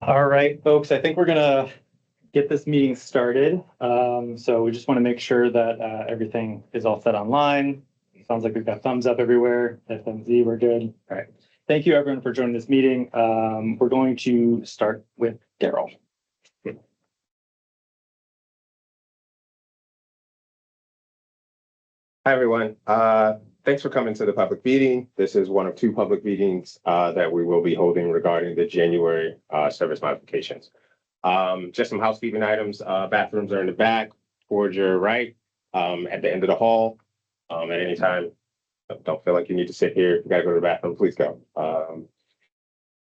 All right, folks, I think we're gonna get this meeting started. So we just want to make sure that everything is all set online. Sounds like we've got thumbs up everywhere. FMZ, we're good. All right. Thank you everyone for joining this meeting. We're going to start with Daryl. Hi, everyone. Thanks for coming to the public meeting. This is one of two public meetings that we will be holding regarding the January service modifications. Just some housekeeping items. Bathrooms are in the back towards your right, at the end of the hall. At any time, don't feel like you need to sit here. If you gotta go to the bathroom, please go.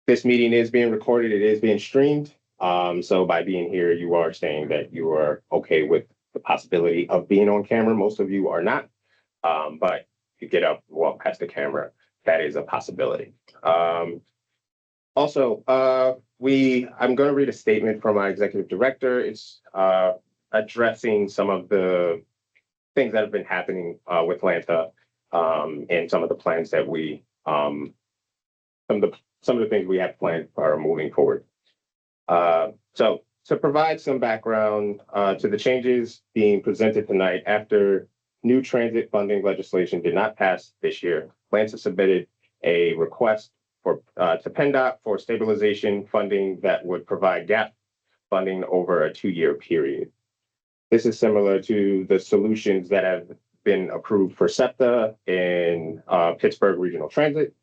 This meeting is being recorded. It is being streamed. So by being here, you are saying that you are okay with the possibility of being on camera. Most of you are not. But if you get up, walk past the camera, that is a possibility. Also, I'm going to read a statement from our executive director. It's addressing some of the things that have been happening with Lanta and some of the plans that some of the things we have planned are moving forward. So to provide some background to the changes being presented tonight, after new transit funding legislation did not pass this year, Lanta submitted a request to PennDOT for stabilization funding that would provide gap funding over a 2-year period. This is similar to the solutions that have been approved for SEPTA and Pittsburgh Regional Transit.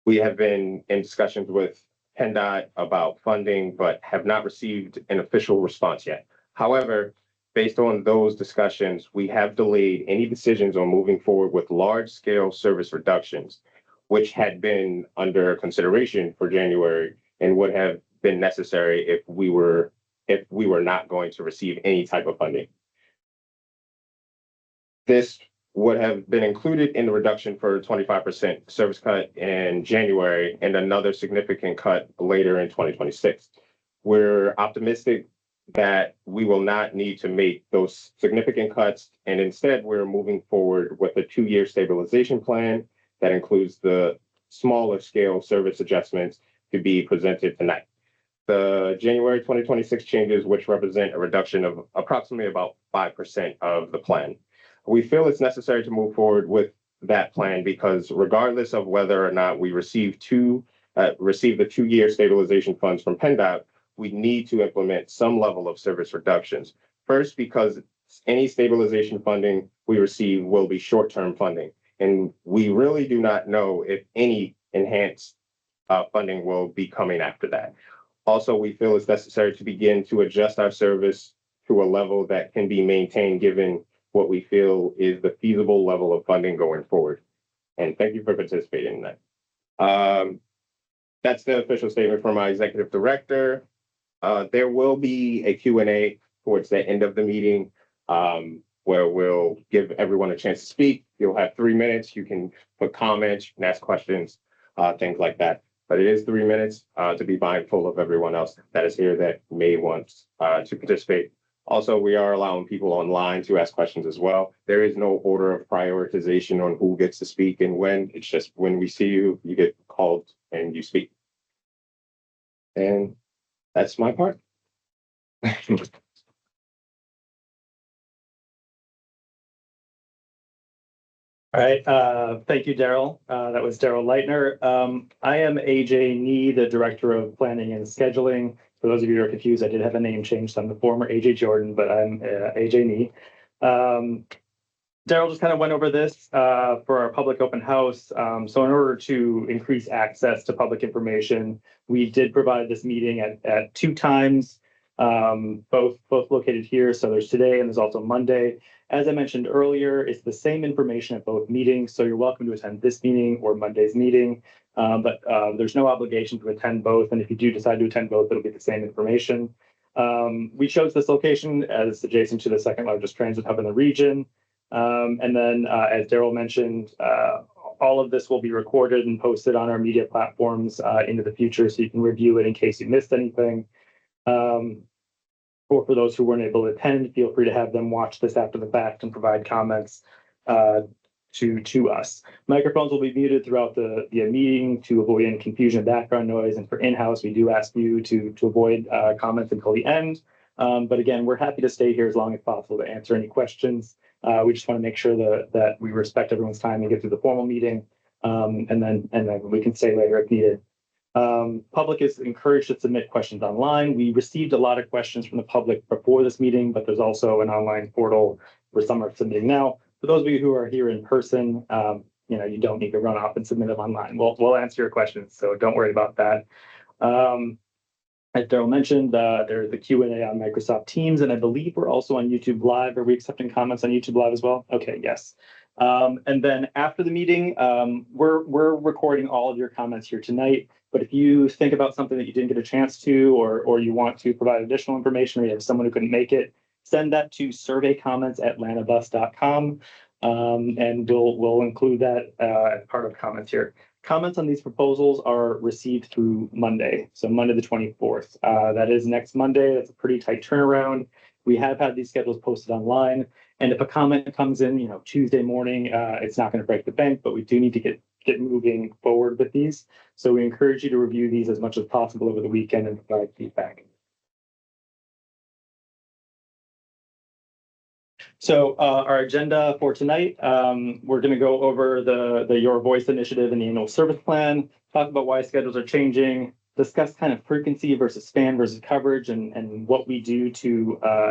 We have been in discussions with PennDOT about funding, but have not received an official response yet. However, based on those discussions, we have delayed any decisions on moving forward with large-scale service reductions, which had been under consideration for January and would have been necessary if we were not going to receive any type of funding. This would have been included in the reduction for 25% service cut in January and another significant cut later in 2026. We're optimistic that we will not need to make those significant cuts, and instead we're moving forward with a 2-year stabilization plan that includes the smaller scale service adjustments to be presented tonight. The January 2026 changes, which represent a reduction of approximately about 5% of the plan. We feel it's necessary to move forward with that plan because regardless of whether or not we receive the 2-year stabilization funds from PennDOT, we need to implement some level of service reductions. First, because any stabilization funding we receive will be short-term funding, and we really do not know if any enhanced funding will be coming after that. Also, we feel it's necessary to begin to adjust our service to a level that can be maintained given what we feel is the feasible level of funding going forward. And thank you for participating in that. That's the official statement from our executive director. There will be a Q&A towards the end of the meeting where we'll give everyone a chance to speak. You'll have 3 minutes. You can put comments, you can ask questions, things like that. But it is 3 minutes to be mindful of everyone else that is here that may want to participate. Also, we are allowing people online to ask questions as well. There is no order of prioritization on who gets to speak and when. It's just when we see you, you get called and you speak. And that's my part. All right, thank you, Daryl. That was Daryl Leitner. I am AJ Nee, the Director of Planning and Scheduling. For those of you who are confused, I did have a name change. So I'm the former AJ Jordan, but I'm AJ Nee. Daryl just kind of went over this for our public open house. So in order to increase access to public information, we did provide this meeting at 2 times, both located here. So there's today and there's also Monday. As I mentioned earlier, it's the same information at both meetings, so you're welcome to attend this meeting or Monday's meeting. But there's no obligation to attend both, and if you do decide to attend both, it'll be the same information. We chose this location as adjacent to the second largest transit hub in the region. And then, as Daryl mentioned, all of this will be recorded and posted on our media platforms into the future, so you can review it in case you missed anything. Or for those who weren't able to attend, feel free to have them watch this after the fact and provide comments to us. Microphones will be muted throughout the meeting to avoid any confusion and background noise. And for in-house, we do ask you to avoid comments until the end. But again, we're happy to stay here as long as possible to answer any questions. We just want to make sure that we respect everyone's time and get through the formal meeting. And then we can stay later if needed. Public is encouraged to submit questions online. We received a lot of questions from the public before this meeting, but there's also an online portal where some are submitting now. For those of you who are here in person, you don't need to run off and submit them online. We'll answer your questions, so don't worry about that. As Daryl mentioned, there's the Q&A on Microsoft Teams, and I believe we're also on YouTube Live. Are we accepting comments on YouTube Live as well? Okay, yes. And then after the meeting, we're recording all of your comments here tonight. But if you think about something that you didn't get a chance to, or you want to provide additional information, or you have someone who couldn't make it, send that to surveycomments@lanabus.com, and we'll include that as part of comments here. Comments on these proposals are received through Monday, so Monday the 24th. That is next Monday. That's a pretty tight turnaround. We have had these schedules posted online, and if a comment comes in, Tuesday morning, it's not going to break the bank, but we do need to get moving forward with these. So we encourage you to review these as much as possible over the weekend and provide feedback. So our agenda for tonight, we're going to go over the Your Voice initiative and the annual service plan, talk about why schedules are changing, discuss kind of frequency versus span versus coverage, and what we do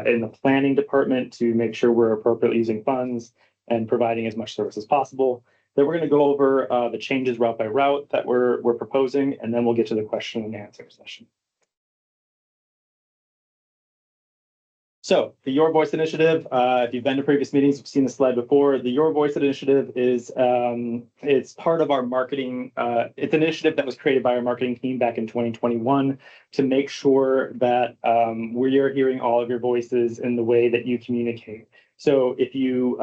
in the planning department to make sure we're appropriately using funds and providing as much service as possible. Then we're going to go over the changes route by route that we're proposing, and then we'll get to the question and answer session. So the Your Voice initiative, if you've been to previous meetings, you've seen the slide before. The Your Voice initiative is it's part of our marketing. It's an initiative that was created by our marketing team back in 2021 to make sure that we are hearing all of your voices in the way that you communicate. So if you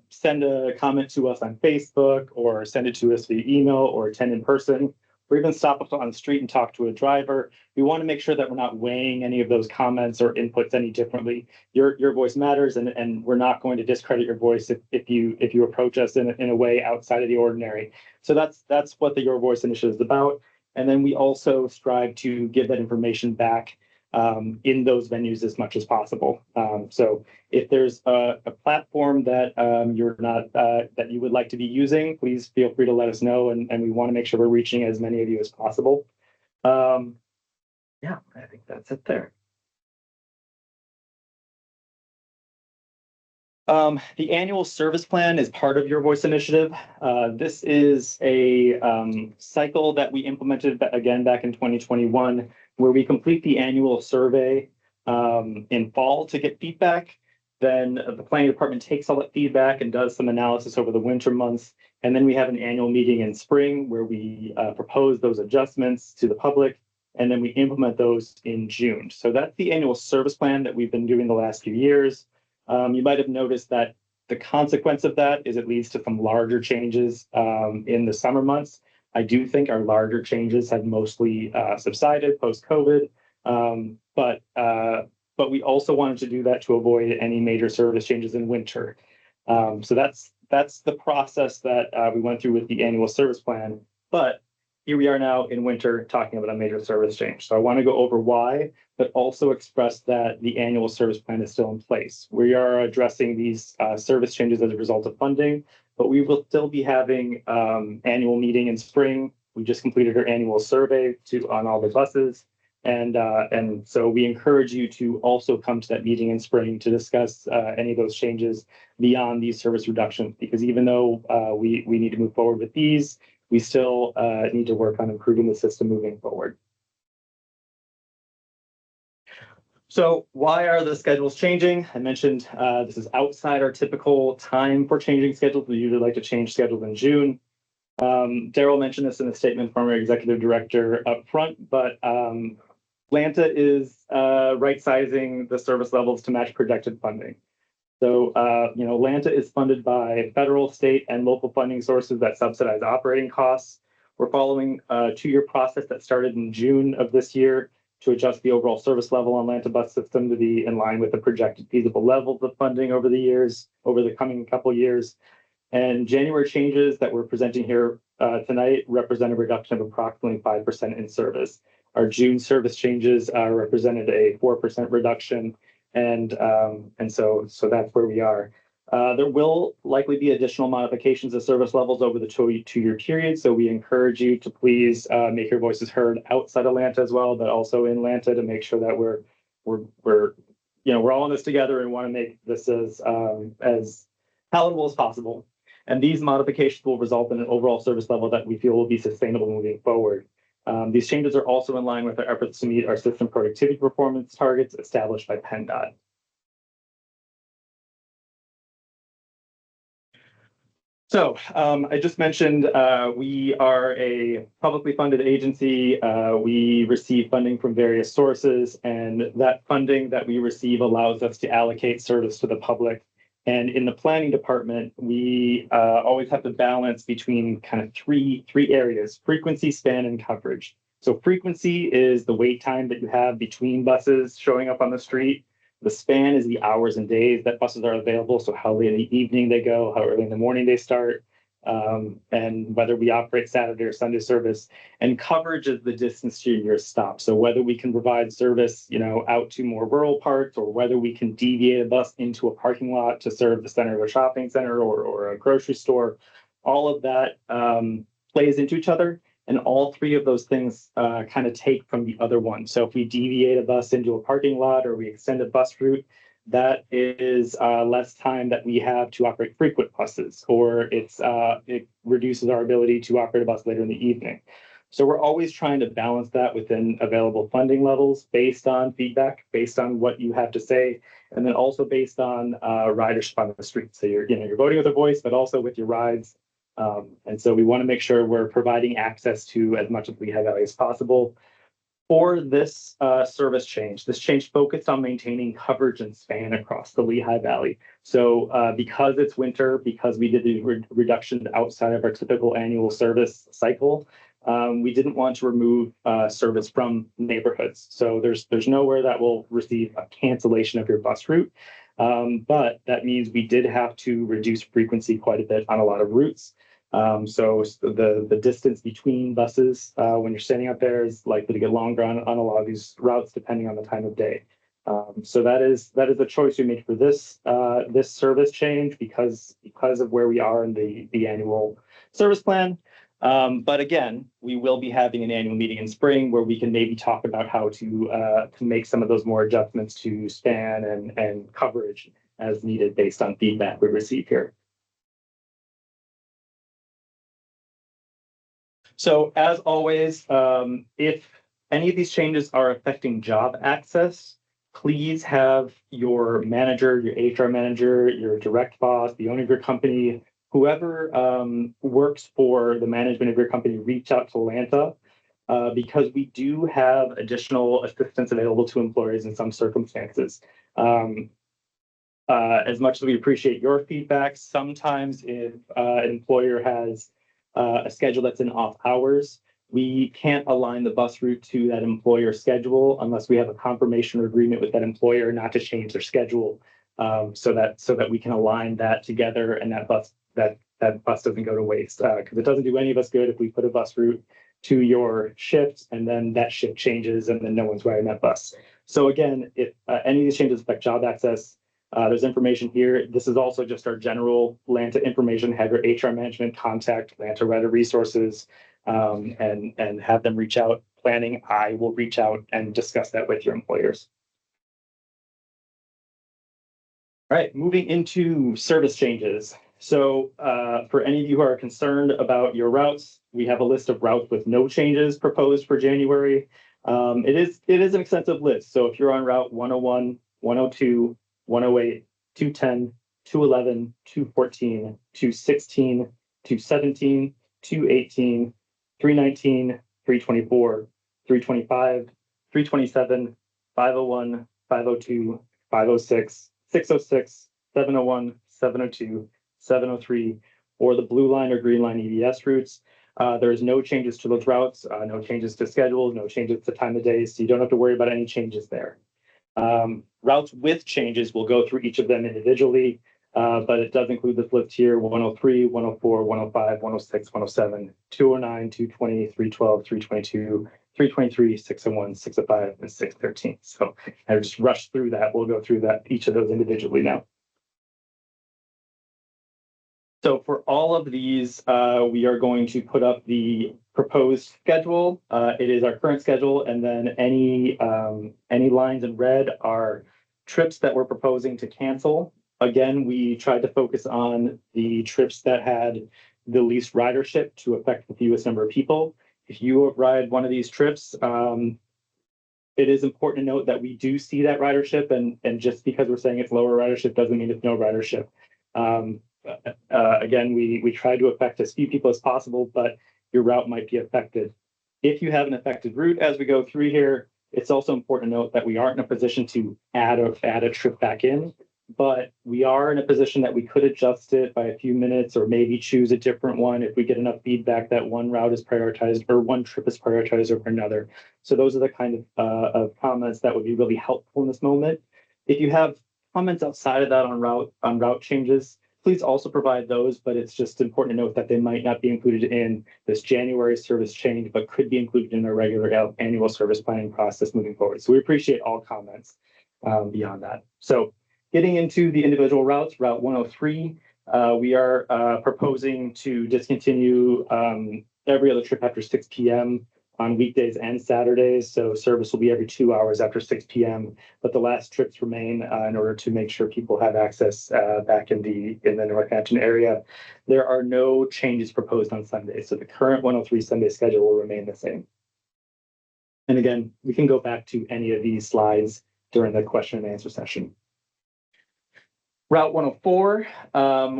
send a comment to us on Facebook, or send it to us via email, or attend in person, or even stop us on the street and talk to a driver, we want to make sure that we're not weighing any of those comments or inputs any differently. Your voice matters, and we're not going to discredit your voice if you approach us in a way outside of the ordinary. So that's what the Your Voice initiative is about. And then we also strive to give that information back in those venues as much as possible. So if there's a platform that you're not that you would like to be using, please feel free to let us know, and we want to make sure we're reaching as many of you as possible. Yeah, I think that's it there. The annual service plan is part of Your Voice initiative. This is a cycle that we implemented again back in 2021, where we complete the annual survey in fall to get feedback. Then the planning department takes all that feedback and does some analysis over the winter months. And then we have an annual meeting in spring where we propose those adjustments to the public, and then we implement those in June. So that's the annual service plan that we've been doing the last few years. You might have noticed that the consequence of that is it leads to some larger changes in the summer months. I do think our larger changes have mostly subsided post-COVID, but we also wanted to do that to avoid any major service changes in winter. So that's the process that we went through with the annual service plan. But here we are now in winter talking about a major service change. So I want to go over why, but also express that the annual service plan is still in place. We are addressing these service changes as a result of funding, but we will still be having annual meeting in spring. We just completed our annual survey on all the buses. And so we encourage you to also come to that meeting in spring to discuss any of those changes beyond these service reductions, because even though we need to move forward with these, we still need to work on improving the system moving forward. So why are the schedules changing? I mentioned this is outside our typical time for changing schedules. We usually like to change schedules in June. Daryl mentioned this in the statement from our executive director up front, but Lanta is right sizing the service levels to match projected funding. So, Lanta is funded by federal, state, and local funding sources that subsidize operating costs. We're following a 2-year process that started in June of this year to adjust the overall service level on Lanta bus system to be in line with the projected feasible levels of funding over the coming couple years. And January changes that we're presenting here tonight represent a reduction of approximately 5% in service. Our June service changes represented a 4% reduction, and so that's where we are. There will likely be additional modifications of service levels over the 2-year period, so we encourage you to please make your voices heard outside of Lanta as well, but also in Lanta to make sure that we're all in this together and want to make this as palatable as possible. And these modifications will result in an overall service level that we feel will be sustainable moving forward. These changes are also in line with our efforts to meet our system productivity performance targets established by PennDOT. So I just mentioned we are a publicly funded agency. We receive funding from various sources, and that funding that we receive allows us to allocate service to the public. And in the planning department, we always have to balance between kind of three areas: frequency, span, and coverage. So frequency is the wait time that you have between buses showing up on the street. The span is the hours and days that buses are available. So how late in the evening they go, how early in the morning they start, and whether we operate Saturday or Sunday service. And coverage is the distance to your stop. So whether we can provide service, out to more rural parts, or whether we can deviate a bus into a parking lot to serve the center of a shopping center or a grocery store, all of that plays into each other. And all three of those things kind of take from the other one. So if we deviate a bus into a parking lot or we extend a bus route, that is less time that we have to operate frequent buses, or it reduces our ability to operate a bus later in the evening. So we're always trying to balance that within available funding levels based on feedback, based on what you have to say, and then also based on ridership on the street. So you're voting with a voice, but also with your rides. And so we want to make sure we're providing access to as much of the Lehigh Valley as possible. For this service change, this change focused on maintaining coverage and span across the Lehigh Valley. So because it's winter, because we did the reduction outside of our typical annual service cycle, we didn't want to remove service from neighborhoods. So there's nowhere that will receive a cancellation of your bus route. But that means we did have to reduce frequency quite a bit on a lot of routes. So the distance between buses when you're standing out there is likely to get longer on a lot of these routes depending on the time of day. So that is the choice we made for this service change because of where we are in the annual service plan. But again, we will be having an annual meeting in spring where we can maybe talk about how to make some of those more adjustments to span and coverage as needed based on feedback we receive here. So as always, if any of these changes are affecting job access, please have your manager, your HR manager, your direct boss, the owner of your company, whoever works for the management of your company, reach out to Lanta because we do have additional assistance available to employers in some circumstances. As much as we appreciate your feedback, sometimes if an employer has a schedule that's in off hours, we can't align the bus route to that employer schedule unless we have a confirmation or agreement with that employer not to change their schedule, so that we can align that together and that bus doesn't go to waste, because it doesn't do any of us good if we put a bus route to your shift and then that shift changes and then no one's riding that bus. So again, if any of these changes affect job access, there's information here. This is also just our general Lanta information. Have your HR management contact Lanta Rider Resources and have them reach out. Planning, I will reach out and discuss that with your employers. All right, moving into service changes. So for any of you who are concerned about your routes, we have a list of routes with no changes proposed for January. It is an extensive list. So if you're on Route 101, 102, 108, 210, 211, 214, 216, 217, 218, 319, 324, 325, 327, 501, 502, 506, 606, 701, 702, 703, or the blue line or green line EVS routes. There's no changes to those routes, no changes to schedules, no changes to time of day, so you don't have to worry about any changes there. Routes with changes, we'll go through each of them individually, but it does include this list here: 103, 104, 105, 106, 107, 209, 220, 312, 322, 323, 601, 605, and 613. So I just rushed through that. We'll go through that, each of those individually now. So for all of these, we are going to put up the proposed schedule. It is our current schedule, and then any lines in red are trips that we're proposing to cancel. Again, we tried to focus on the trips that had the least ridership to affect the fewest number of people. If you ride one of these trips, it is important to note that we do see that ridership, and just because we're saying it's lower ridership doesn't mean it's no ridership. Again, we try to affect as few people as possible, but your route might be affected. If you have an affected route as we go through here, it's also important to note that we aren't in a position to add a trip back in, but we are in a position that we could adjust it by a few minutes or maybe choose a different one if we get enough feedback that one route is prioritized or one trip is prioritized over another. So those are the kind of comments that would be really helpful in this moment. If you have comments outside of that on route changes, please also provide those, but it's just important to note that they might not be included in this January service change, but could be included in our regular annual service planning process moving forward. So we appreciate all comments beyond that. So getting into the individual routes, Route 103, we are proposing to discontinue every other trip after 6 p.m. on weekdays and Saturdays. So service will be every 2 hours after 6 p.m. But the last trips remain in order to make sure people have access back in the Northampton area. There are no changes proposed on Sundays. So the current 103 Sunday schedule will remain the same. And again, we can go back to any of these slides during the question and answer session. Route 104,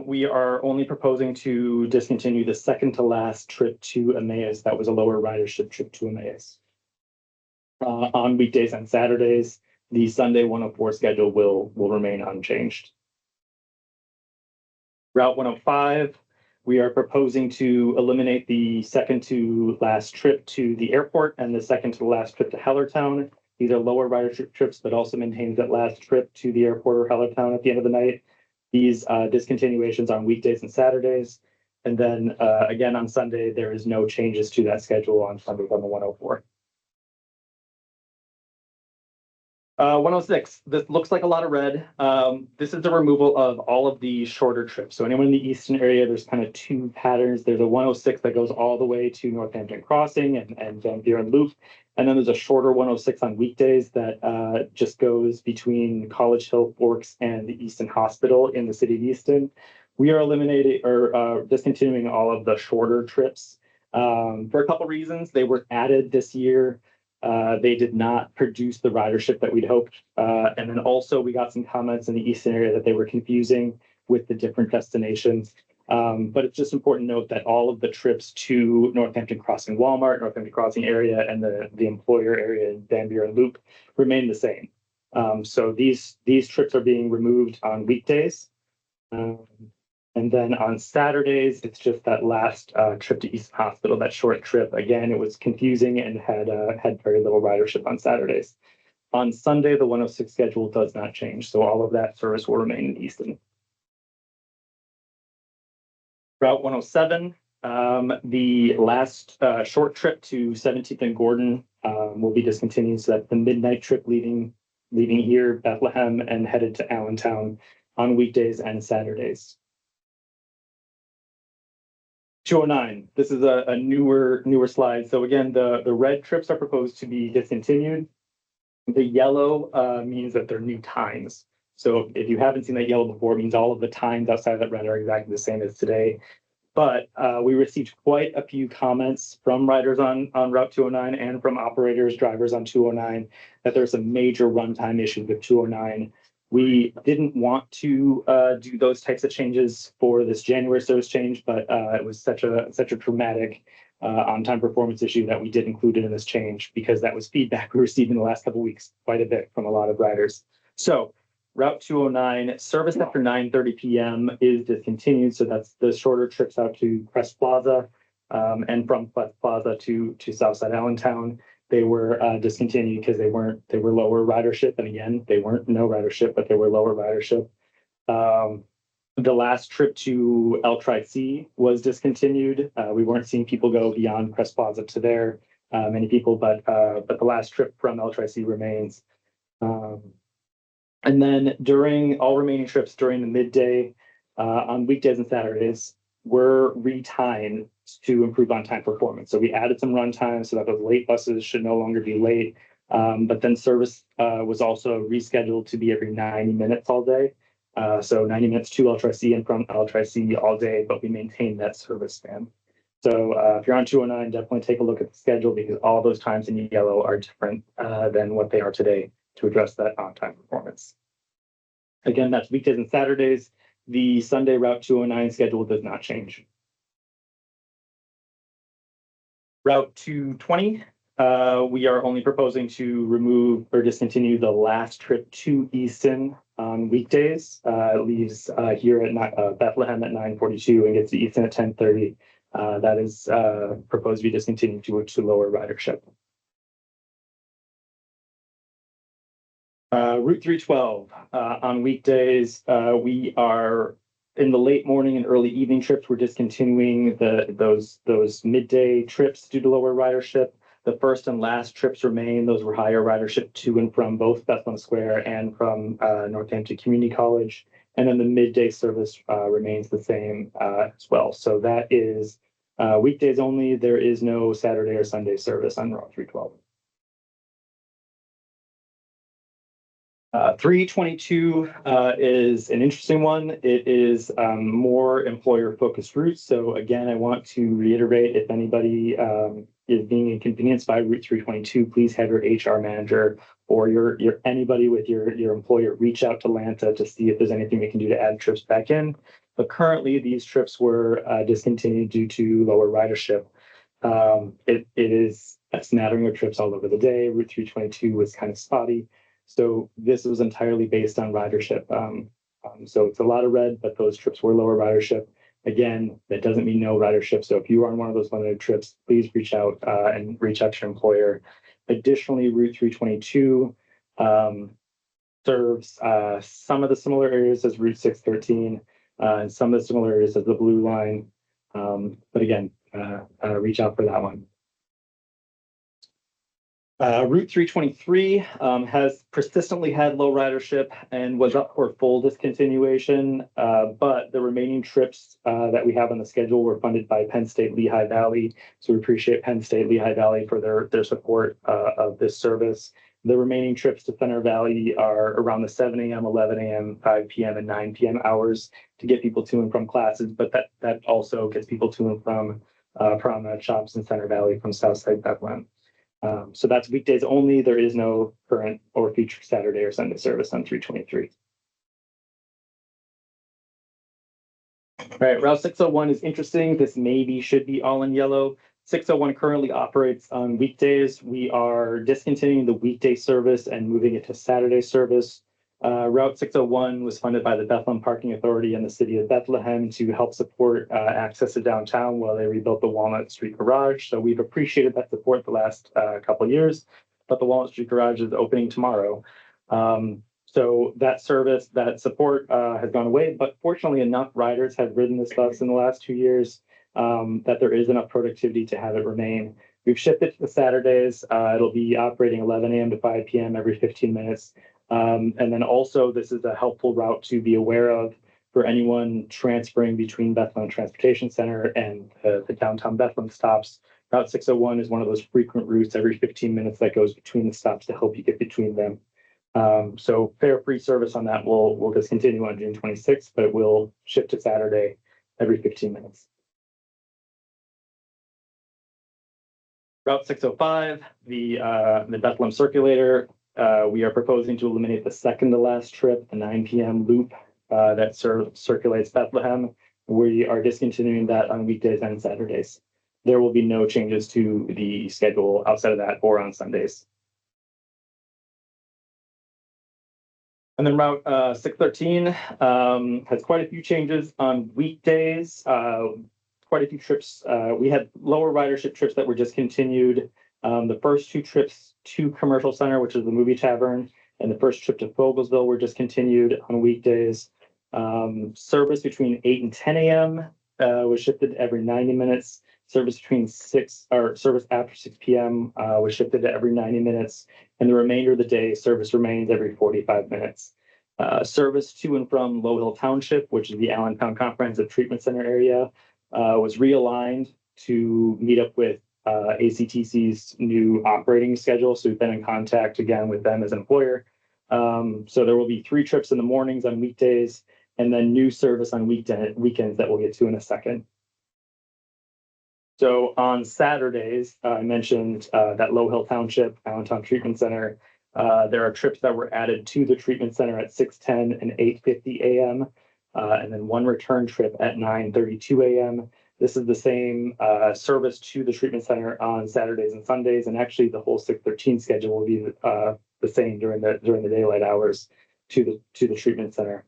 we are only proposing to discontinue the second to last trip to Emmaus. That was a lower ridership trip to Emmaus. On weekdays and Saturdays, the Sunday 104 schedule will remain unchanged. Route 105, we are proposing to eliminate the second to last trip to the airport and the second to last trip to Hellertown. These are lower ridership trips, but also maintains that last trip to the airport or Hellertown at the end of the night. These discontinuations on weekdays and Saturdays. And then again, on Sunday, there is no changes to that schedule on Sundays on the 104. 106, this looks like a lot of red. This is the removal of all of the shorter trips. So anyone in the Easton area, there's kind of two patterns. There's a 106 that goes all the way to Northampton Crossing and Van Buren Loop. And then there's a shorter 106 on weekdays that just goes between College Hill, Forks, and the Easton Hospital in the city of Easton. We are eliminating or discontinuing all of the shorter trips for a couple reasons. They were added this year. They did not produce the ridership that we'd hoped. And then also we got some comments in the Easton area that they were confusing with the different destinations. But it's just important to note that all of the trips to Northampton Crossing Walmart, Northampton Crossing area, and the employer area in Van Buren Loop remain the same. So these trips are being removed on weekdays. And then on Saturdays, it's just that last trip to Easton Hospital, that short trip. Again, it was confusing and had very little ridership on Saturdays. On Sunday, the 106 schedule does not change, so all of that service will remain in Easton. Route 107, the last short trip to 17th and Gordon will be discontinued. So that's the midnight trip leaving here, Bethlehem, and headed to Allentown on weekdays and Saturdays. 209, this is a newer slide. So again, the red trips are proposed to be discontinued. The yellow means that they're new times. So if you haven't seen that yellow before, it means all of the times outside of that red are exactly the same as today. But we received quite a few comments from riders on Route 209 and from operators, drivers on 209, that there's a major runtime issue with 209. We didn't want to do those types of changes for this January service change, but it was such a dramatic on-time performance issue that we did include it in this change, because that was feedback we received in the last couple of weeks, quite a bit from a lot of riders. So Route 209 service after 9:30 p.m. is discontinued. So that's the shorter trips out to Crest Plaza and from Crest Plaza to Southside Allentown. They were discontinued because they were lower ridership. And again, they weren't no ridership, but they were lower ridership. The last trip to El Tri-C was discontinued. We weren't seeing people go beyond Crest Plaza to there, many people, but the last trip from El Tri-C remains. And then during all remaining trips during the midday on weekdays and Saturdays were retimed to improve on-time performance. So we added some run time so that those late buses should no longer be late. But then service was also rescheduled to be every 90 minutes all day. So 90 minutes to El Tri-C and from El Tri-C all day, but we maintained that service span. So if you're on 209, definitely take a look at the schedule, because all those times in yellow are different than what they are today to address that on-time performance. Again, that's weekdays and Saturdays. The Sunday Route 209 schedule does not change. Route 220, we are only proposing to remove or discontinue the last trip to Easton on weekdays. It leaves here at Bethlehem at 9:42 and gets to Easton at 10:30. That is proposed to be discontinued to lower ridership. Route 312 on weekdays, we are in the late morning and early evening trips. We're discontinuing those midday trips due to lower ridership. The first and last trips remain; those were higher ridership to and from both Bethlehem Square and from Northampton Community College. And then the midday service remains the same as well. So that is weekdays only. There is no Saturday or Sunday service on Route 312. 322 is an interesting one. It is more employer-focused routes. So again, I want to reiterate, if anybody is being inconvenienced by Route 322, please have your HR manager or your anybody with your employer reach out to LANTA to see if there's anything we can do to add trips back in. But currently, these trips were discontinued due to lower ridership. It is a smattering of trips all over the day. Route 322 was kind of spotty. So this was entirely based on ridership. So it's a lot of red, but those trips were lower ridership. Again, that doesn't mean no ridership. So if you are on one of those limited trips, please reach out and reach out to your employer. Additionally, Route 322 serves some of the similar areas as Route 613 and some of the similar areas as the Blue Line. But again, reach out for that one. Route 323 has persistently had low ridership and was up for full discontinuation, but the remaining trips that we have on the schedule were funded by Penn State Lehigh Valley. So we appreciate Penn State Lehigh Valley for their support of this service. The remaining trips to Center Valley are around the 7 a.m., 11 a.m., 5 p.m., and 9 p.m. hours to get people to and from classes, but that also gets people to and from promenade shops in Center Valley from Southside Bethlehem. So that's weekdays only. There is no current or future Saturday or Sunday service on 323. All right, Route 601 is interesting. This maybe should be all in yellow. 601 currently operates on weekdays. We are discontinuing the weekday service and moving it to Saturday service. Route 601 was funded by the Bethlehem Parking Authority and the City of Bethlehem to help support access to downtown while they rebuilt the Walnut Street Garage. So we've appreciated that support the last couple of years, but the Walnut Street Garage is opening tomorrow. So that service, that support has gone away, but fortunately enough riders have ridden this bus in the last 2 years that there is enough productivity to have it remain. We've shifted to the Saturdays. It'll be operating 11 a.m. to 5 p.m. every 15 minutes. And then also, this is a helpful route to be aware of for anyone transferring between Bethlehem Transportation Center and the downtown Bethlehem stops. Route 601 is one of those frequent routes every 15 minutes that goes between the stops to help you get between them. So fare-free service on that will discontinue on June 26th, but it will shift to Saturday every 15 minutes. Route 605, the Bethlehem Circulator. We are proposing to eliminate the second to last trip, the 9 p.m. loop that circulates Bethlehem. We are discontinuing that on weekdays and Saturdays. There will be no changes to the schedule outside of that or on Sundays. And then Route 613 has quite a few changes on weekdays. Quite a few trips. We had lower ridership trips that were discontinued. The first two trips to Commercial Center, which is the movie tavern, and the first trip to Fogelsville were discontinued on weekdays. Service between 8 and 10 a.m. Was shifted to every 90 minutes. Service service after 6 p.m. Was shifted to every 90 minutes. And the remainder of the day, service remains every 45 minutes. Service to and from Low Hill Township, which is the Allentown Comprehensive Treatment Center area, was realigned to meet up with ACTC's new operating schedule. So we've been in contact again with them as an employer. So there will be 3 trips in the mornings on weekdays, and then new service on weekends that we'll get to in a second. So on Saturdays, I mentioned that Low Hill Township, Allentown Treatment Center. There are trips that were added to the treatment center at 6:10 and 8:50 a.m. And then one return trip at 9:32 a.m. This is the same service to the treatment center on Saturdays and Sundays, and actually the whole 613 schedule will be the same during the daylight hours to the treatment center.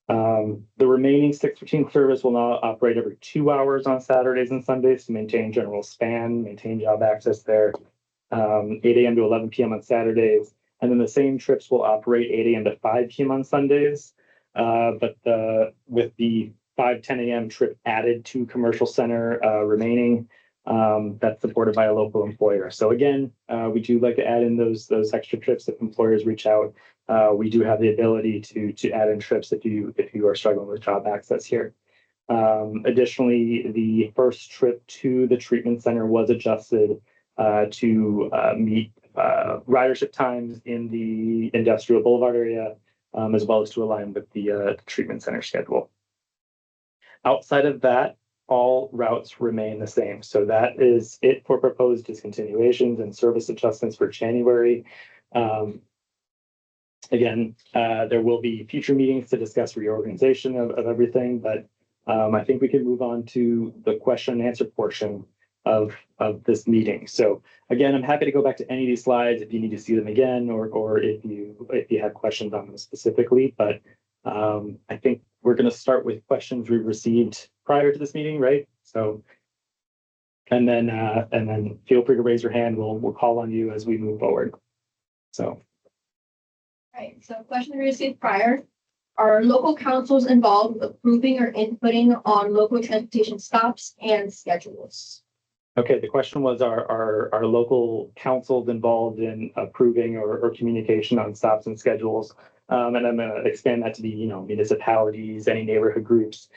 The remaining 613 service will now operate every 2 hours on Saturdays and Sundays to maintain general span, maintain job access there. 8 a.m. to 11 p.m. on Saturdays, and then the same trips will operate 8 a.m. to 5 p.m. on Sundays. But with the 5:10 a.m. trip added to Commercial Center remaining, that's supported by a local employer. So again, we do like to add in those extra trips if employers reach out. We do have the ability to add in trips if you are struggling with job access here. Additionally, the first trip to the treatment center was adjusted to meet ridership times in the Industrial Boulevard area, as well as to align with the treatment center schedule. Outside of that, all routes remain the same. So that is it for proposed discontinuations and service adjustments for January. Again, there will be future meetings to discuss reorganization of everything, but I think we can move on to the question and answer portion of this meeting. So again, I'm happy to go back to any of these slides if you need to see them again, or if you have questions on them specifically. But I think we're going to start with questions we received prior to this meeting, right? So, and then feel free to raise your hand. We'll call on you as we move forward. So. Right, so question we received prior, are local councils involved with approving or inputting on local transportation stops and schedules? Okay, the question was, are local councils involved in approving or communication on stops and schedules? And I'm going to expand that to be, municipalities, any neighborhood groups.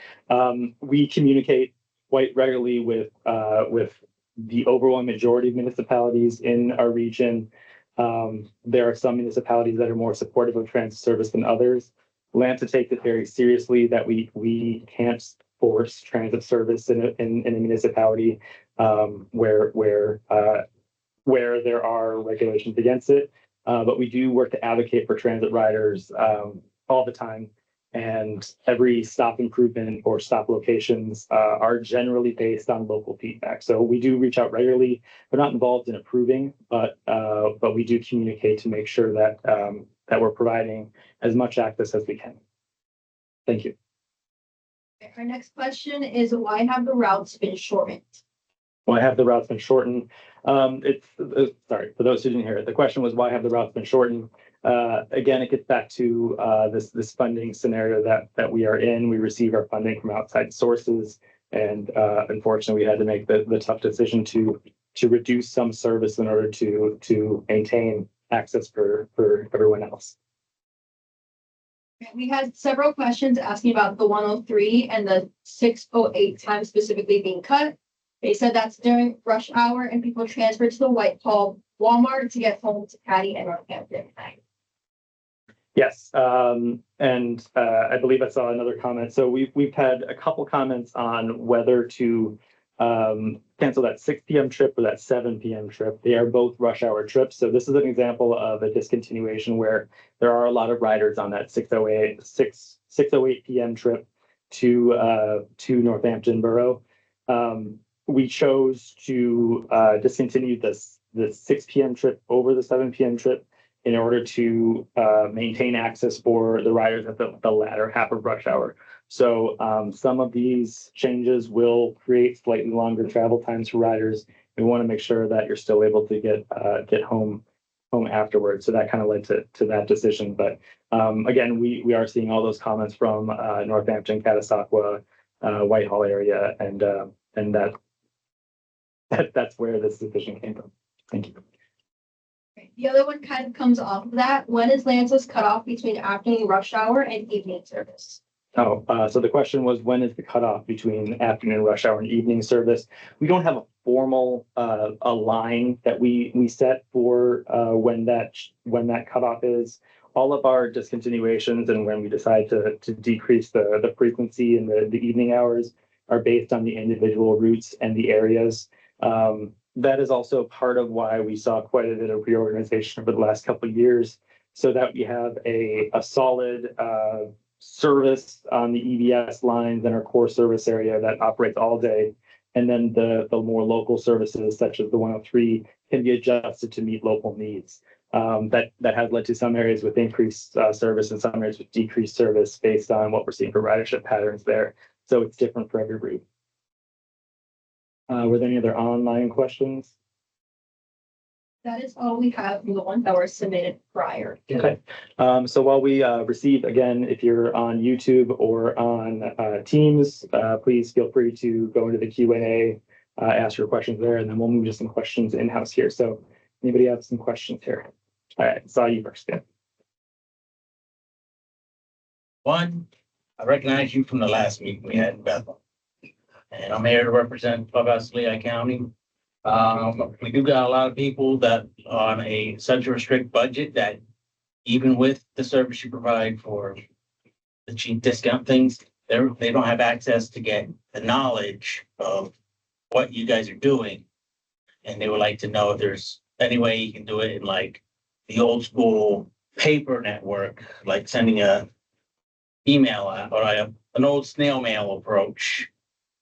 We communicate quite regularly with the overwhelming majority of municipalities in our region. There are some municipalities that are more supportive of transit service than others. LAMTA takes it very seriously that we can't force transit service in a municipality where there are regulations against it. But we do work to advocate for transit riders all the time. And every stop improvement or stop locations are generally based on local feedback. So we do reach out regularly. We're not involved in approving, but we do communicate to make sure that that we're providing as much access as we can. Thank you. Our next question is, why have the routes been shortened? Why have the routes been shortened? Sorry, for those who didn't hear it, the question was, why have the routes been shortened? Again, it gets back to this funding scenario that we are in. We receive our funding from outside sources, and unfortunately, we had to make the tough decision to reduce some service in order to maintain access for everyone else. We had several questions asking about the 103 and the 608 time specifically being cut. They said that's during rush hour and people transfer to the Whitehall Walmart to get home to Patty and Northampton. Yes, and I believe I saw another comment. So we've had a couple comments on whether to cancel that 6 p.m. trip or that 7 p.m. trip. They are both rush hour trips. So this is an example of a discontinuation where there are a lot of riders on that 6:08 p.m. trip to Northampton Borough. We chose to discontinue the 6 p.m. trip over the 7 p.m. trip in order to maintain access for the riders at the latter half of rush hour. So some of these changes will create slightly longer travel times for riders. We want to make sure that you're still able to get home afterwards. So that kind of led to that decision. But again, we are seeing all those comments from Northampton, Catasauqua, Whitehall area, and that's where this decision came from. Thank you. The other one kind of comes off of that. When is Lance's cutoff between afternoon rush hour and evening service? Oh, so the question was, when is the cutoff between afternoon rush hour and evening service? We don't have a formal a line that we set for when that cutoff is. All of our discontinuations and when we decide to decrease the frequency in the evening hours are based on the individual routes and the areas. That is also part of why we saw quite a bit of reorganization over the last couple of years, so that we have a solid service on the EVS lines in our core service area that operates all day. And then the more local services, such as the 103, can be adjusted to meet local needs. That has led to some areas with increased service and some areas with decreased service based on what we're seeing for ridership patterns there. So it's different for every route. Were there any other online questions? That is all we have from the ones that were submitted prior. Okay. So while we receive, again, if you're on YouTube or on Teams, please feel free to go into the Q&A, ask your questions there, and then we'll move to some questions in-house here. So anybody have some questions here? All right, saw you first. Yeah. One, I recognize you from the last meeting we had in Bethel. And I'm here to represent Clubhouse Lehigh County. We do got a lot of people that are on such a strict budget that even with the service you provide for the cheap discount things, they don't have access to get the knowledge of what you guys are doing. And they would like to know if there's any way you can do it in like the old school paper network, like sending a email out or like an old snail mail approach,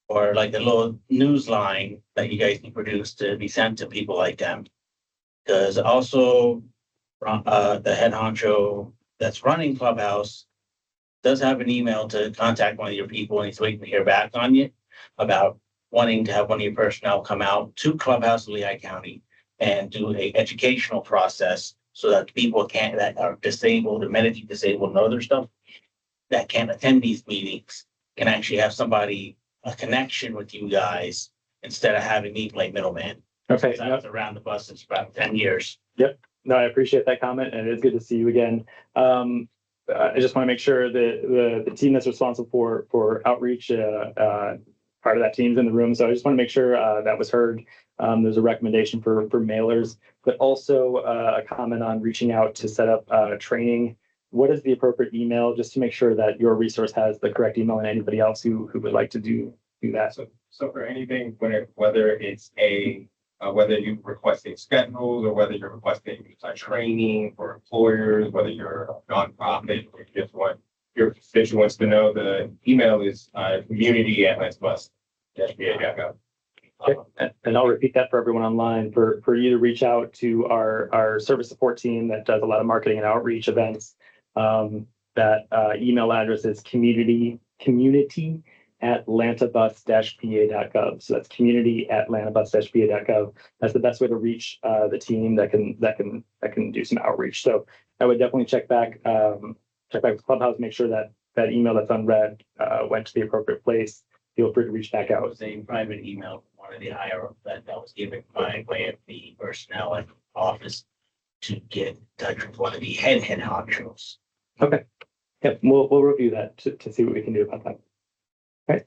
or like a little news line that you guys can produce to be sent to people like them. Because also the head honcho that's running Clubhouse does have an email to contact one of your people, and he's waiting to hear back on you about wanting to have one of your personnel come out to Clubhouse Lehigh County and do a educational process so that people that are disabled or medically disabled and other stuff that can't attend these meetings can actually have a connection with you guys instead of having me play middleman. Okay. I was around the bus since about 10 years. Yep. No, I appreciate that comment, and it's good to see you again. I just want to make sure that the team that's responsible for outreach, part of that team's in the room. So I just want to make sure that was heard. There's a recommendation for mailers, but also a comment on reaching out to set up training. What is the appropriate email, just to make sure that your resource has the correct email and anybody else who would like to do that? So for anything, whether it's whether you requesting schedules or whether you're requesting training for employers, whether you're a nonprofit or you just want your constituents to know, the email is community@lancebus-va.gov. Okay. And I'll repeat that for everyone online, for you to reach out to our service support team that does a lot of marketing and outreach events. That email address is community@lantabus-pa.gov. So that's community@lantabus-pa.gov. That's the best way to reach the team that can do some outreach. So I would definitely check back with Clubhouse, make sure that email that's unread went to the appropriate place. Feel free to reach back It out. was a private email from one of the higher that was given by way of the personnel in office to get in touch with one of the head honchos. Okay. Yep, we'll review that to see what we can do about that. Okay.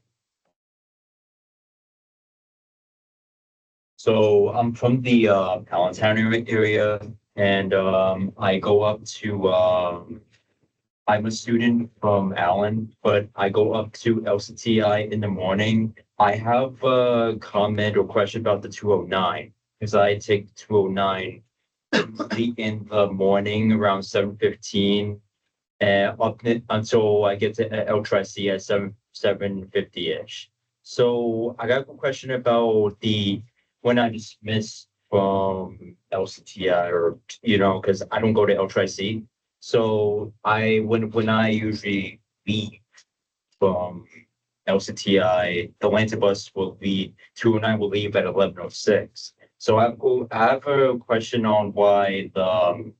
So I'm from the Allentown area, and I go up to I'm a student from Allen, but I go up to LCTI in the morning I have a comment or question about the 209, because I take the 209 late in the morning around 7:15 until I get to El Tracy at 7:50-ish. So I got a question about when I dismiss from LCTI, or because I don't go to El Tracy. So when I usually leave from LCTI, the Atlanta bus will be 209 will leave at 11:06. So I have a question on why the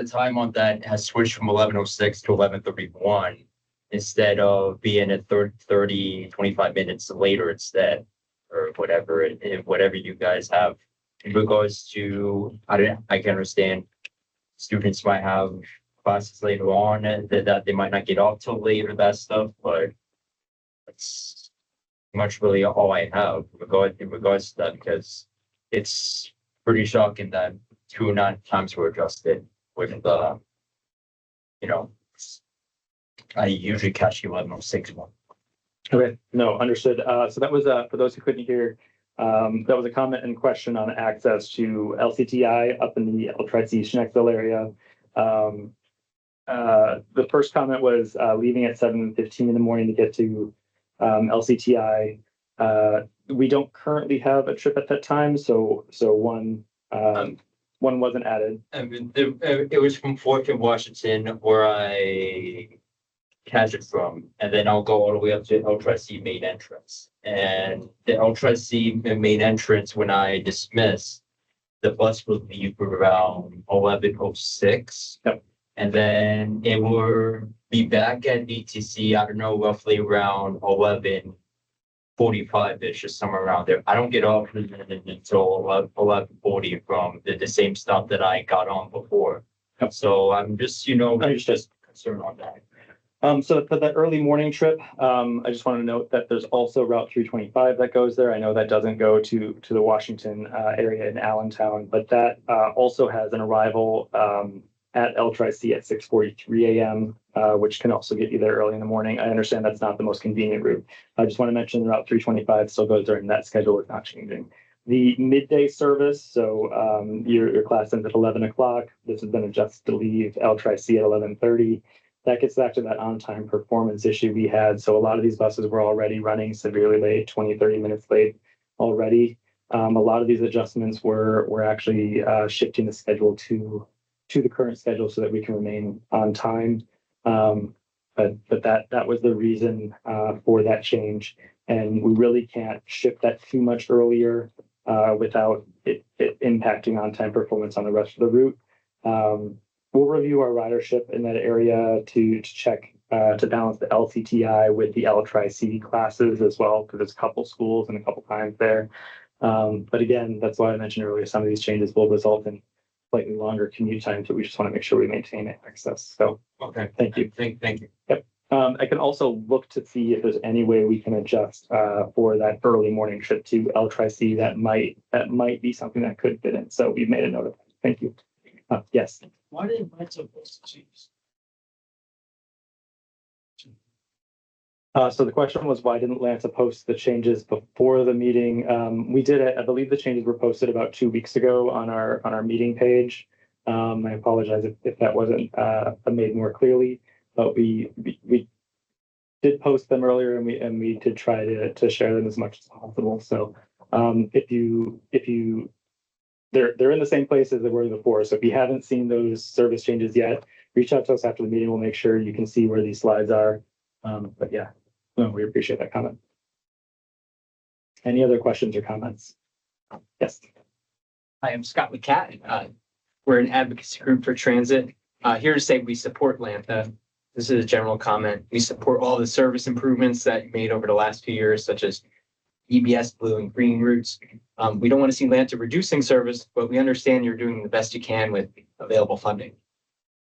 time on that has switched from 11:06 to 11:31 instead of being at 25 minutes later instead, or whatever you guys have in regards to. I can understand students might have classes later on and that they might not get off till later, that stuff, but that's much really all I have in regards to that, because it's pretty shocking that 209 times were adjusted with I usually catch 11:06 one. Okay, no, understood. So that was, for those who couldn't hear, that was a comment and question on access to LCTI up in the El Tracy Schenectady area. The first comment was leaving at 7:15 in the morning to get to LCTI. We don't currently have a trip at that time, so one wasn't added. I mean, it was from Fort Washington where I catch it from, and then I'll go all the way up to El Tracy main entrance. And the El Tracy main entrance, when I dismiss, the bus will leave around 11:06. Yep. And then it will be back at DTC, I don't know, roughly around 11:45-ish or somewhere around there. I don't get off until 11:40 from the same stop that I got on before. Yep. So I'm just, Understood. just concerned on that. So for the early morning trip, I just want to note that there's also Route 325 that goes there. I know that doesn't go to the Washington area in Allentown, but that also has an arrival at El Tracy at 6:43 a.m., which can also get you there early in the morning. I understand that's not the most convenient route. I just want to mention Route 325 still goes there, and that schedule is not changing. The midday service, so your class ends at 11 o'clock. This has been adjusted to leave El Tracy at 11:30. That gets back to that on-time performance issue we had. So a lot of these buses were already running severely late, 20, 30 minutes late already. A lot of these adjustments were actually shifting the schedule to the current schedule so that we can remain on time. But that was the reason for that change. And we really can't shift that too much earlier without it impacting on-time performance on the rest of the route. We'll review our ridership in that area to check to balance the LCTI with the El Tri-C classes as well, because there's a couple schools and a couple times there. But again, that's why I mentioned earlier, some of these changes will result in slightly longer commute time, so we just want to make sure we maintain access. So, Okay. thank you. Thank you. I can also look to see if there's any way we can adjust for that early morning trip to El Tri-C that might be something that could fit in. So we've made a note of that. Thank you. Yes. Why did Atlanta post changes? So the question was, why didn't Atlanta post the changes before the meeting? We did it. I believe the changes were posted about 2 weeks ago on our meeting page. I apologize if that wasn't made more clearly, but we did post them earlier, and we did try to share them as much as possible. So they're in the same place as they were before. So if you haven't seen those service changes yet, reach out to us after the meeting. We'll make sure you can see where these slides are. But yeah, no, we appreciate that comment. Any other questions or comments? Yes. Hi, I'm Scott McCat. We're an advocacy group for transit. Here to say we support Lantha. This is a general comment. We support all the service improvements that you made over the last few years, such as EBS blue and green routes. We don't want to see Lantha reducing service, but we understand you're doing the best you can with available funding.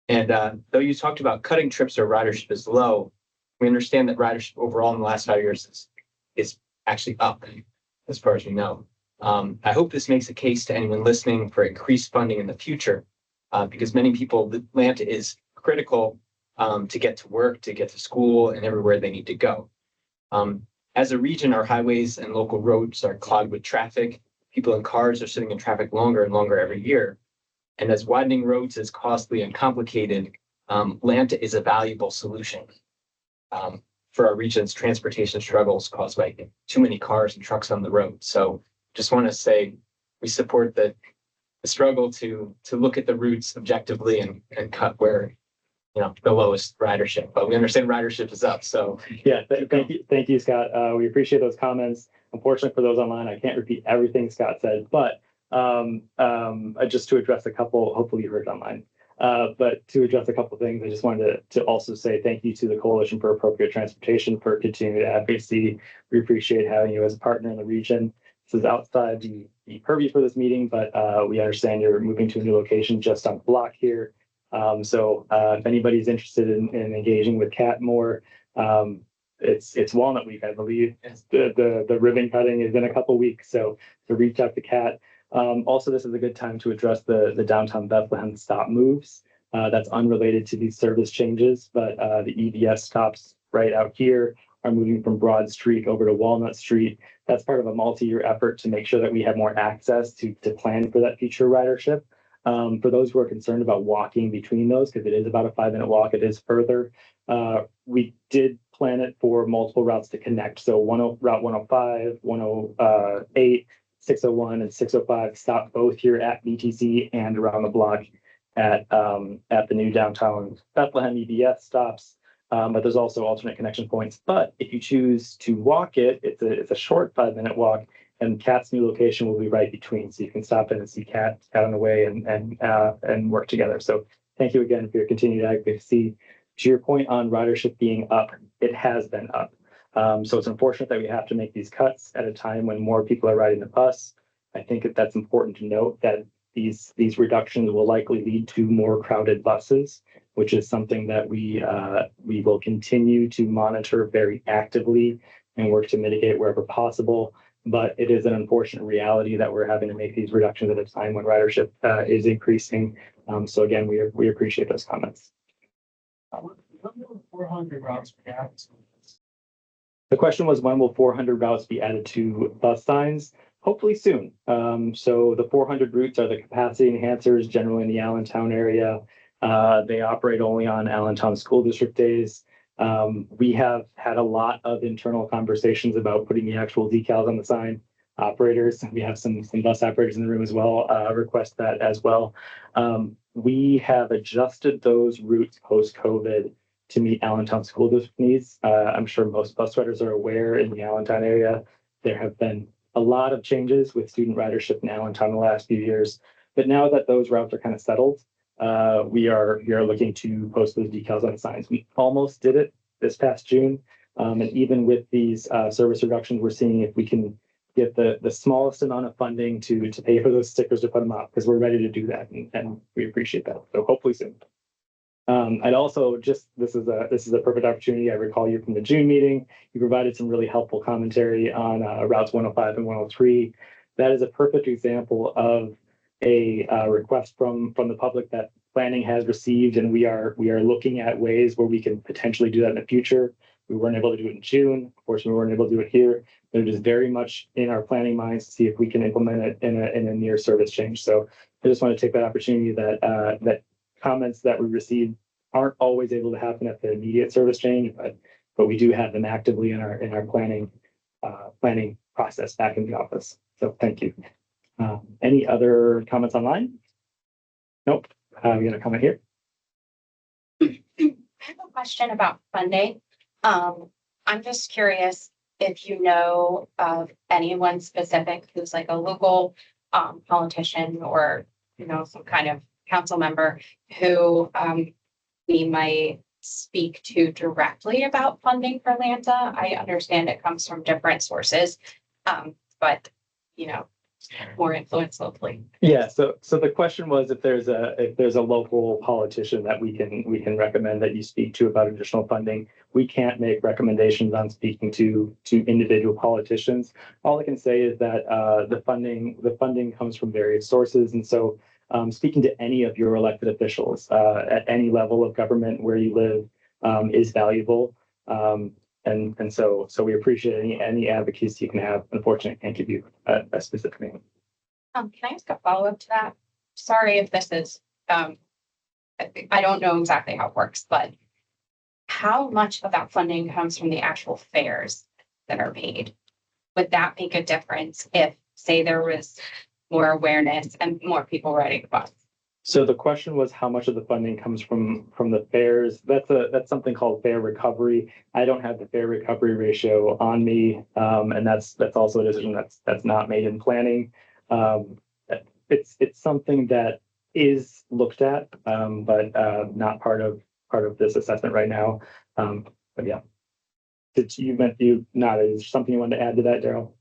And though you talked about cutting trips or ridership is low, we understand that ridership overall in the last 5 years is actually up, as far as we know. I hope this makes a case to anyone listening for increased funding in the future, because many people, Lantha is critical to get to work, to get to school, and everywhere they need to go. As a region, our highways and local roads are clogged with traffic. People in cars are sitting in traffic longer and longer every year. And as widening roads is costly and complicated, Lambda is a valuable solution for our region's transportation struggles caused by too many cars and trucks on the road. So just want to say we support the struggle to look at the routes objectively and cut where, the lowest ridership, but we understand ridership is up. So Yeah, thank you, Scott. We appreciate those comments. Unfortunately for those online, I can't repeat everything Scott said, but just to address a couple, hopefully you heard it online. But to address a couple of things, I just wanted to also say thank you to the Coalition for Appropriate Transportation for continuing to advocacy. We appreciate having you as a partner in the region. This is outside the purview for this meeting, but we understand you're moving to a new location just on the block here. So if anybody's interested in engaging with Cat more, it's Walnut Week, I believe. The ribbon cutting is in a couple weeks, so reach out to Cat. Also, this is a good time to address the downtown Bethlehem stop moves. That's unrelated to these service changes, but the EBS stops right out here are moving from Broad Street over to Walnut Street. That's part of a multi-year effort to make sure that we have more access to plan for that future ridership. For those who are concerned about walking between those, because it is about a 5-minute walk, it is further. We did plan it for multiple routes to connect. So Route 105, 108, 601, and 605 stop both here at BTC and around the block at the new downtown Bethlehem EBS stops. But there's also alternate connection points. But if you choose to walk it, it's a short 5-minute walk, and Cat's new location will be right between, so you can stop in and see Cat on the way and work together. So thank you again for your continued advocacy. To your point on ridership being up, it has been up. So it's unfortunate that we have to make these cuts at a time when more people are riding the bus. I think that's important to note that these reductions will likely lead to more crowded buses, which is something that we will continue to monitor very actively and work to mitigate wherever possible. But it is an unfortunate reality that we're having to make these reductions at a time when ridership is increasing. So again, we appreciate those comments. 400 routes per gallon. The question was, when will 400 routes be added to bus signs? Hopefully soon. So the 400 routes are the capacity enhancers, generally in the Allentown area. They operate only on Allentown School District days. We have had a lot of internal conversations about putting the actual decals on the sign. Operators, we have some bus operators in the room as well, request that as well. We have adjusted those routes post-COVID to meet Allentown School District needs. I'm sure most bus riders are aware in the Allentown area, there have been a lot of changes with student ridership in Allentown in the last few years. But now that those routes are kind of settled, we are looking to post those decals on signs. We almost did it this past June. And even with these service reductions, we're seeing if we can get the smallest amount of funding to pay for those stickers to put them up, because we're ready to do that, and we appreciate that. So hopefully soon. I'd also this is a perfect opportunity. I recall you from the June meeting. You provided some really helpful commentary on routes 105 and 103. That is a perfect example of a request from the public that planning has received, and we are looking at ways where we can potentially do that in the future. We weren't able to do it in June. Of course, we weren't able to do it here, but it is very much in our planning minds to see if we can implement it in a near service change. So I just want to take that opportunity that comments that we received aren't always able to happen at the immediate service change, but we do have them actively in our planning process back in the office. So thank you. Any other comments online? Nope. We got a comment here. I have a question about funding. I'm just curious if you know of anyone specific who's like a local politician or some kind of council member who we might speak to directly about funding for Lanta. I understand it comes from different sources, but more influence locally. Yeah. So the question was if there's a local politician that we can recommend that you speak to about additional funding. We can't make recommendations on speaking to individual politicians. All I can say is that the funding comes from various sources, and so speaking to any of your elected officials at any level of government where you live is valuable. so we appreciate any advocacy you can have. Unfortunately, I can't give you a specific name. Can I ask a follow-up to that? Sorry if this is, I don't know exactly how it works, but how much of that funding comes from the actual fares that are paid? Would that make a difference if, say, there was more awareness and more people riding the bus? So the question was how much of the funding comes from the fares. That's something called fare recovery. I don't have the fare recovery ratio on me, and that's also a decision that's not made in planning. It's something that is looked at, but not part of this assessment right now. But yeah, you nodded. Is there something you wanted to add to that, Daryl?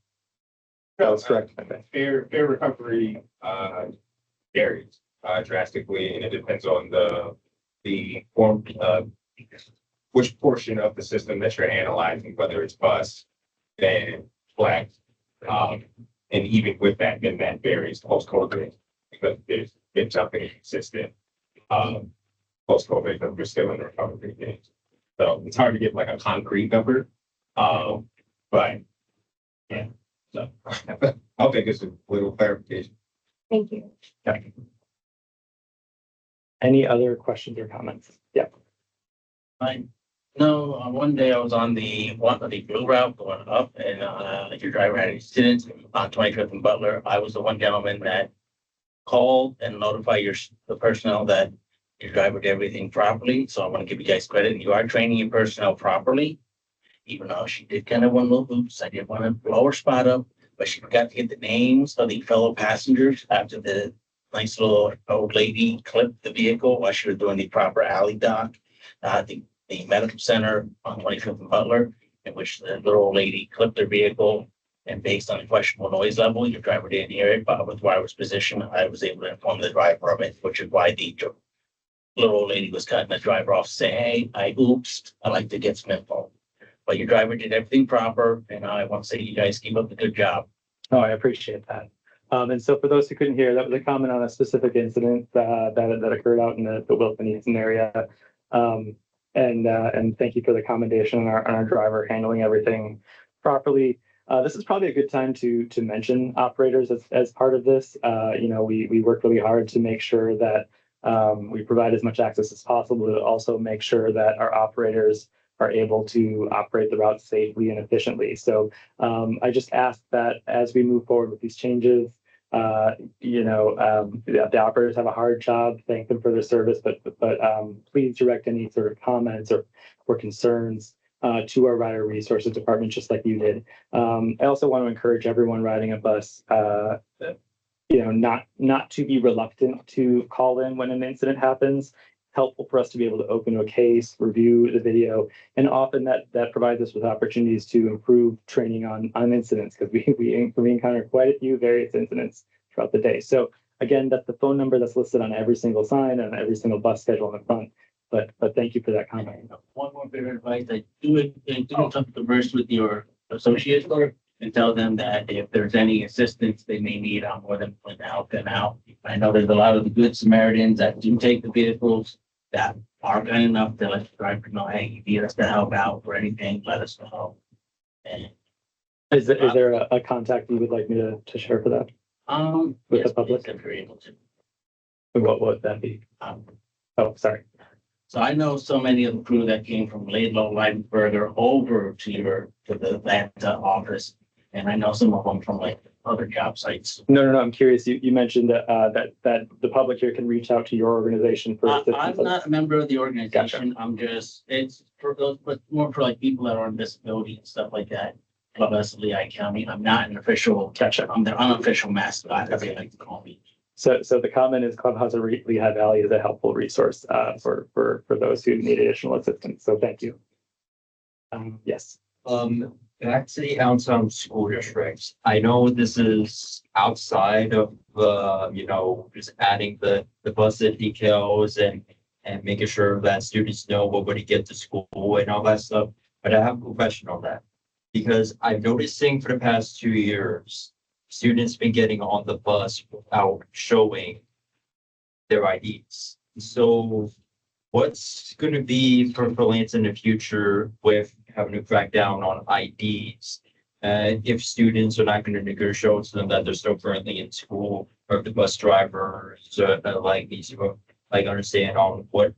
No, That's correct. Okay. Fair recovery varies drastically, and it depends on the form, which portion of the system that you're analyzing, whether it's bus, van, flex. And even with that, then that varies post-COVID because there's been something consistent post-COVID because we're still in the recovery phase. So it's hard to get like a concrete number. But yeah, so I'll think it's a little clarification. Thank you. Okay. Any other questions or comments? Yeah. No, one day I was on the blue route going up and your driver had an incident on 25th and Butler. I was the one gentleman that called and notified the personnel that your driver did everything properly. So I want to give you guys credit. You are training your personnel properly. Even though she did kind of one little oops, I did want to blow her spot up, but she forgot to get the names of the fellow passengers after the nice little old lady clipped the vehicle while she was doing the proper alley dock. The medical center on 25th and Butler, in which the little old lady clipped her vehicle. And based on the questionable noise level, your driver didn't hear it, but with driver's position, I was able to inform the driver of it, which is why the little old lady was cutting the driver off, say, hey, I oopsed, I'd like to get some info. But your driver did everything proper, and I want to say you guys keep up the good job. Oh, I appreciate that. And so for those who couldn't hear, that was a comment on a specific incident that occurred out in the Wilson Easton area. And thank you for the commendation on our driver handling everything properly. This is probably a good time to mention operators as part of this. We work really hard to make sure that we provide as much access as possible, to also make sure that our operators are able to operate the route safely and efficiently. So I just ask that as we move forward with these changes, the operators have a hard job. Thank them for their service, but please direct any sort of comments or concerns to our rider resources department, just like you did. I also want to encourage everyone riding a bus, not to be reluctant to call in when an incident happens. Helpful for us to be able to open a case, review the video, and often that provides us with opportunities to improve training on incidents, because we encounter quite a few various incidents throughout the day. So again, that's the phone number that's listed on every single sign and every single bus schedule on the front. But thank you for that comment. One more bit of advice, do some converse with your associates and tell them that if there's any assistance they may need, I'm more than willing to help them out. I know there's a lot of the good Samaritans that do take the vehicles that are kind enough to let the driver know, hey, you need us to help out or anything, let us know. And Is there a contact you would like me to share for that? With the public? If you're able to. What would that be? Oh, sorry. So I know so many of the crew that came from Laidlaw, Leibensburger over to the Atlanta office. And I know some of them from like other job sites. No. I'm curious. You mentioned that the public here can reach out to your organization for assistance. I'm not a member of the organization. Gotcha. It's for those, but more for like people that are on disability and stuff like that. Club us Lehigh County. I'm not an official. Gotcha. I'm the unofficial mascot, as they like to call me. So the comment is Clubhouse of Lehigh Valley is a helpful resource for those who need additional assistance. So thank you. Yes. Back to the Allentown school districts. I know this is outside of just adding the bus decals and making sure that students know when to get to school and all that stuff. But I have a question on that, because I'm noticing for the past 2 years, students been getting on the bus without showing their IDs. So what's going to be for Lance in the future with having to crack down on IDs? If students are not going to negotiate to them that they're still currently in school, or if the bus driver is like needs to like understand on what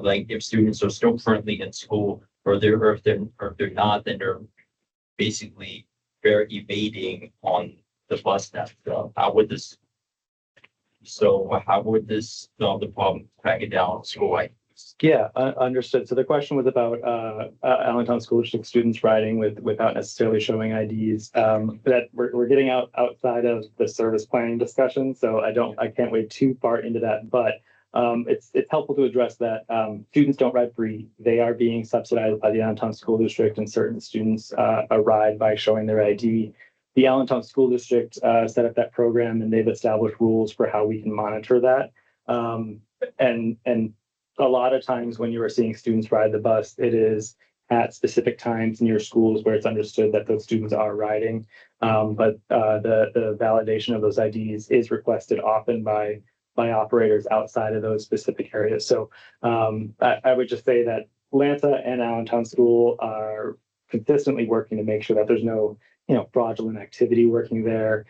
like if students are still currently in school, or if they're not, then they're basically they're evading on the bus stop. So how would this solve the problem, crack it down on school IDs? Yeah, understood. So the question was about Allentown School District students riding without necessarily showing IDs. That we're getting outside of the service planning discussion, so I can't wade too far into that. But it's helpful to address that students don't ride free. They are being subsidized by the Allentown School District, and certain students a ride by showing their ID. The Allentown School District set up that program, and they've established rules for how we can monitor that. And a lot of times when you are seeing students ride the bus, it is at specific times in your schools where it's understood that those students are riding. But the validation of those IDs is requested often by operators outside of those specific areas. So I would just say that Lanta and Allentown School are consistently working to make sure that there's no fraudulent activity working there.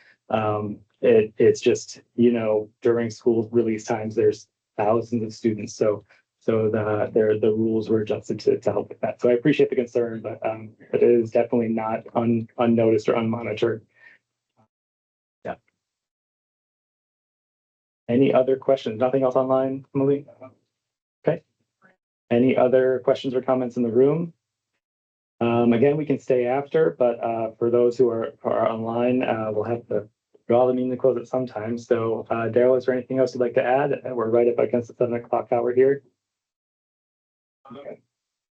It's just during school release times there's thousands of students, so the rules were adjusted to help with that. So I appreciate the concern, but it is definitely not unnoticed or unmonitored. Yeah. Any other questions? Nothing else online, Emily? Okay. Any other questions or comments in the room? Again, we can stay after, but for those who are online, we'll have to draw the meeting to close at some time. So Daryl, is there anything else you'd like to add? We're right up against the 7 o'clock hour here.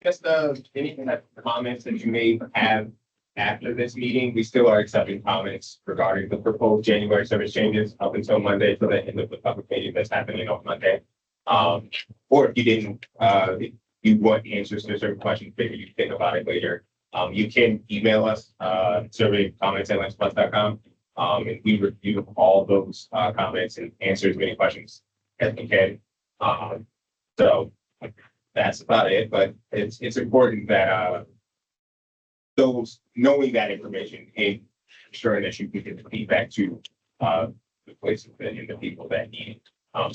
Just any type of comments that you may have after this meeting, we still are accepting comments regarding the proposed January service changes up until Monday, so the end of the public meeting that's happening on Monday. Or if you didn't, if you want answers to certain questions, maybe you think about it later. You can email us, surveycomments@lanceplus.com. And we review all those comments and answer as many questions as we can. So that's about it, but it's important that those knowing that information and ensuring that you can get the feedback to the places and the people that need it.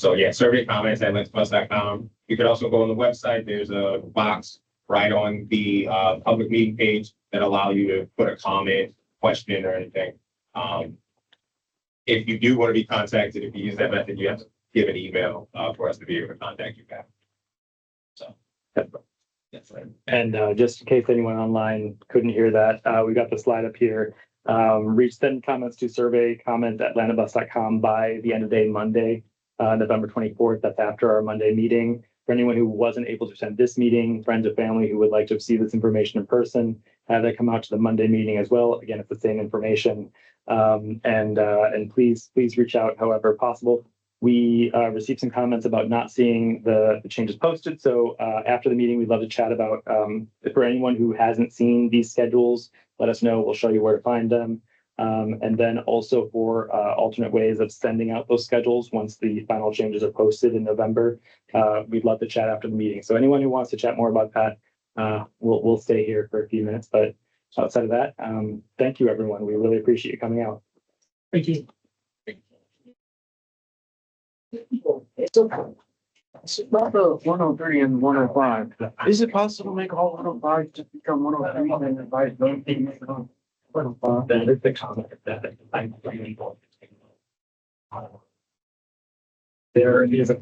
So yeah, survey comments at lanceplus.com. You could also go on the website. There's a box right on the public meeting page that allow you to put a comment, question, or anything. If you do want to be contacted, if you use that method, you have to give an email for us to be able to contact you back. So that's right. And just in case anyone online couldn't hear that, we got the slide up here. Send comments to survey@lantabus.com by the end of day Monday, November 24th. That's after our Monday meeting. For anyone who wasn't able to attend this meeting, friends or family who would like to see this information in person, have that come out to the Monday meeting as well. Again, it's the same information. And please reach out however possible. We received some comments about not seeing the changes posted. So after the meeting, we'd love to chat about for anyone who hasn't seen these schedules, let us know. We'll show you where to find them. And then also for alternate ways of sending out those schedules once the final changes are posted in November. We'd love to chat after the meeting. So anyone who wants to chat more about that, we'll stay here for a few minutes. But outside of that, thank you, everyone. We really appreciate you coming out. Thank you. It's about the 103 and 105. Is it possible to make all 105 to become 103 and invite those things on 105? That is the comment that I really want to take. There is a